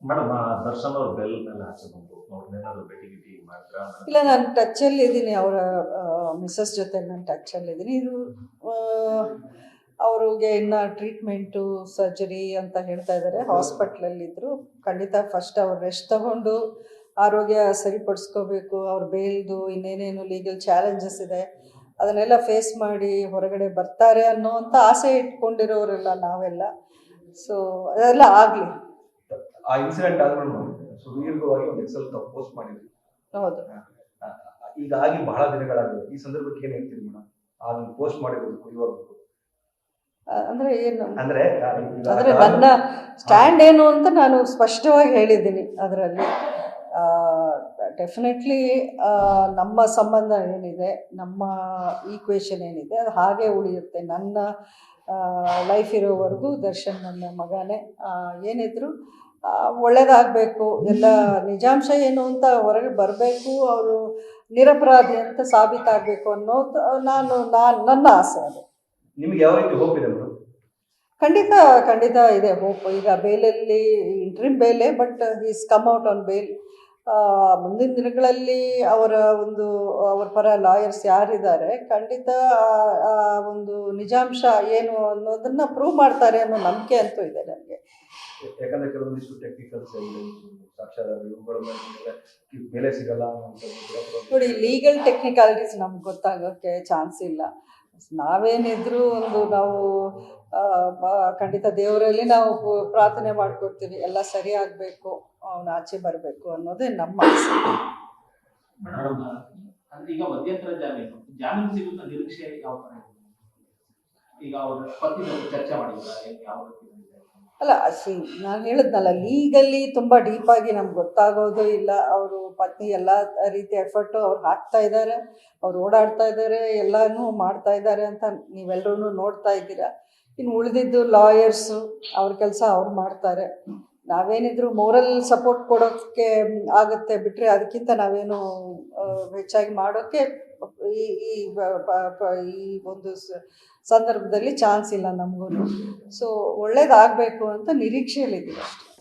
Madam Darshan ಅವ್ರ bell ಮೇಲೆ ಆಚೆ ಬಂತು ಅವ್ರನ್ನೇನಾದ್ರು ಭೇಟಿ ಗಿಟಿ ಮಾಡಿದ್ರ? ಇಲ್ಲ, ನಾನು ಟಚ್ಚಲ್ಲಿ ಇದ್ದೀನಿ. ಅವರ ಮಿಸ್ಸಸ್ ಜೊತೆ ನಾನು ಟಚ್ಚಲ್ಲಿ ಇದ್ದೀನಿ. ಇದು ಅವ್ರಿಗೆ ಇನ್ನು ಟ್ರೀಟ್ಮೆಂಟು ಸರ್ಜರಿ ಅಂತ ಹೇಳ್ತಾ ಇದ್ದಾರೆ. ಹಾಸ್ಪಿಟ್ಲಲ್ಲಿದ್ದರು. ಖಂಡಿತ ಫಸ್ಟ್ ಅವ್ರು ರೆಸ್ಟ್ ತಗೊಂಡು ಆರೋಗ್ಯ ಸರಿಪಡಿಸ್ಕೋಬೇಕು. ಅವ್ರ ಬೇಲ್ದು ಇನ್ನೇನೇನು ಲೀಗಲ್ ಚಾಲೆಂಜಸ್ ಇದೆ ಅದನ್ನೆಲ್ಲ ಫೇಸ್ ಮಾಡಿ ಹೊರಗಡೆ ಬರ್ತಾರೆ ಅನ್ನೋವಂಥ ಆಸೆ ಇಟ್ಕೊಂಡಿರೋರೆಲ್ಲ ನಾವೆಲ್ಲ. ಸೊ ಅದೆಲ್ಲ ಆಗಲಿ. ಆ ಇನ್ಸಿಡೆಂಟ್ ಆದ್ಮೇಲೆ ಸುದೀರ್ಘವಾಗಿ ಒಂದು ಎಕ್ಸೆಲ್ ಪೋಸ್ಟ್ ಮಾಡಿದ್ವಿ. ಹೌದು. ಈಗಾಗಿ ಬಹಳ ದಿನಗಳಾಗಿದೆ. ಈ ಸಂದರ್ಭಕ್ಕೆ ಏನ್ ಹೇಳ್ತೀರಿ ಮೇಡಮ್? ಆಗ ಪೋಸ್ಟ್ ಮಾಡಿರೋದು ಇವಾಗ ಅಂದರೆ ಏನು ಅಂದ್ರೆ ಅಂದರೆ ನನ್ನ ಸ್ಟ್ಯಾಂಡ್ ಏನು ಅಂತ ನಾನು ಸ್ಪಷ್ಟವಾಗಿ ಹೇಳಿದ್ದೀನಿ ಅದರಲ್ಲಿ. ಡೆಫಿನೆಟ್ಲಿ ನಮ್ಮ ಸಂಬಂಧ ಏನಿದೆ, ನಮ್ಮ ಈಕ್ವೇಷನ್ ಏನಿದೆ ಅದು ಹಾಗೆ ಉಳಿಯುತ್ತೆ. ನನ್ನ ಲೈಫ್ ಇರೋವರೆಗೂ ದರ್ಶನ್ ನನ್ನ ಮಗನೇ. ಏನಿದ್ರು ಒಳ್ಳೇದಾಗಬೇಕು, ಎಲ್ಲ ನಿಜಾಂಶ ಏನು ಅಂತ ಹೊರಗೆ ಬರಬೇಕು, ಅವರು ನಿರಪರಾಧಿ ಅಂತ ಸಾಬೀತಾಗಬೇಕು ಅನ್ನೋದು ನನ್ನ ಆಸೆ. ಅದು ನಿಮ್ಗೆ ಯಾವ ರೀತಿ ಹೋಪ್ ಇದೆ ಮೇಡಮ್? ಖಂಡಿತ ಇದೆ ಹೋಪ್. ಈಗ ಬೇಲಲ್ಲಿ ಇಂಟ್ರಿಮ್ ಬೇಲೆ, but is come out on bale. ಮುಂದಿನ ದಿನಗಳಲ್ಲಿ ಅವರ ಪರ ಲಾಯರ್ಸ್ ಯಾರಿದ್ದಾರೆ ಖಂಡಿತ ಆ ಒಂದು ನಿಜಾಂಶ ಏನು ಅನ್ನೋದನ್ನು ಪ್ರೂವ್ ಮಾಡ್ತಾರೆ ಅನ್ನೋ ನಂಬಿಕೆ ಅಂತೂ ಇದೆ ನನಗೆ. ಯಾಕಂದ್ರೆ ಕೆಲವೊಂದಿಷ್ಟು ಟೆಕ್ನಿಕಲ್ಸ್ ಸಾಕ್ಷಾಧಾರ ಇವುಗಳ ಬೆಲೆ ಸಿಗಲ್ಲ ನೋಡಿ. ಲೀಗಲ್ ಟೆಕ್ನಿಕಾಲಿಟೀಸ್ ನಮ್ಗೆ ಗೊತ್ತಾಗೋಕ್ಕೆ ಚಾನ್ಸ್ ಇಲ್ಲ. ನಾವೇನಿದ್ರು ನಾವು ಖಂಡಿತ ದೇವರಲ್ಲಿ ನಾವು ಪ್ರಾರ್ಥನೆ ಮಾಡ್ಕೊಡ್ತೀವಿ, ಎಲ್ಲ ಸರಿಯಾಗಬೇಕು, ಅವನು ಆಚೆ ಬರಬೇಕು ಅನ್ನೋದೇ ನಮ್ಮ ಆಸೆ. ಈಗ ಮಧ್ಯಂತರ ಜಾಮೀನು ಸಿಗುತ್ತ ನಿರೀಕ್ಷೆ ಯಾವ ತರ? ಈಗ ಅವ್ರ ಪತ್ನಿ ಚರ್ಚೆ ಮಾಡಿದ್ದಾರೆ ಯಾವ ರೀತಿ? ಅಲ್ಲ, ನಾನು ಹೇಳಿದ್ನಲ್ಲ, ಲೀಗಲಿ ತುಂಬ ಡೀಪಾಗಿ ನಮ್ಗೆ ಗೊತ್ತಾಗೋದು ಇಲ್ಲ. ಅವರು ಪತ್ನಿ ಎಲ್ಲ ರೀತಿ ಎಫರ್ಟು ಅವ್ರು ಹಾಕ್ತಾ ಇದ್ದಾರೆ, ಅವ್ರು ಓಡಾಡ್ತಾ ಇದ್ದಾರೆ, ಎಲ್ಲನೂ ಮಾಡ್ತಾ ಇದ್ದಾರೆ ಅಂತ ನೀವೆಲ್ಲರೂ ನೋಡ್ತಾ ಇದ್ದೀರಾ. ಇನ್ನು ಉಳಿದಿದ್ದು ಲಾಯರ್ಸು ಅವ್ರ ಕೆಲಸ ಅವ್ರು ಮಾಡ್ತಾರೆ. ನಾವೇನಿದ್ರು ಮೋರಲ್ ಸಪೋರ್ಟ್ ಕೊಡೋಕ್ಕೆ ಆಗುತ್ತೆ ಬಿಟ್ಟರೆ ಅದಕ್ಕಿಂತ ನಾವೇನು ಹೆಚ್ಚಾಗಿ ಮಾಡೋಕ್ಕೆ ಈ ಒಂದು ಸಂದರ್ಭದಲ್ಲಿ ಚಾನ್ಸ್ ಇಲ್ಲ ನಮಗೂ. ಸೊ ಒಳ್ಳೇದಾಗಬೇಕು ಅಂತ ನಿರೀಕ್ಷೆಯಲ್ಲಿದ್ದೀವಿ ಅಷ್ಟೇ.